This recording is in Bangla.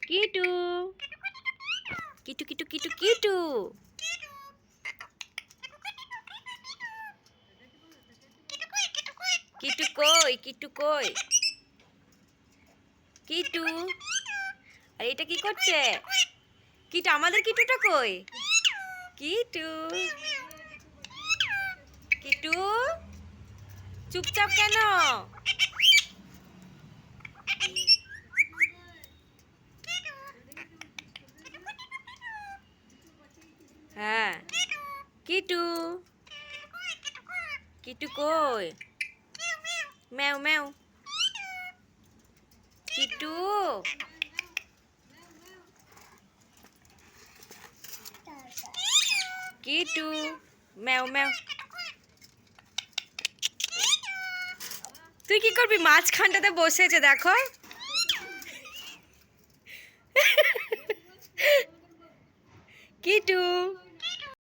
কিটু কিটু কিটু কিটু কিটু কিটু কই কিটু কই কিটু আর এটা কি করছে কিটু আমাদের কিটুটা কই কিটু কিটু চুপচাপ কেন হ্যাঁ কিটু কিটু কই ম্যাও ম্যাও কিটু কিটু ম্যাও ম্যাও তুই কি করবি মাঝখানটাতে বসেছে দেখো কিটু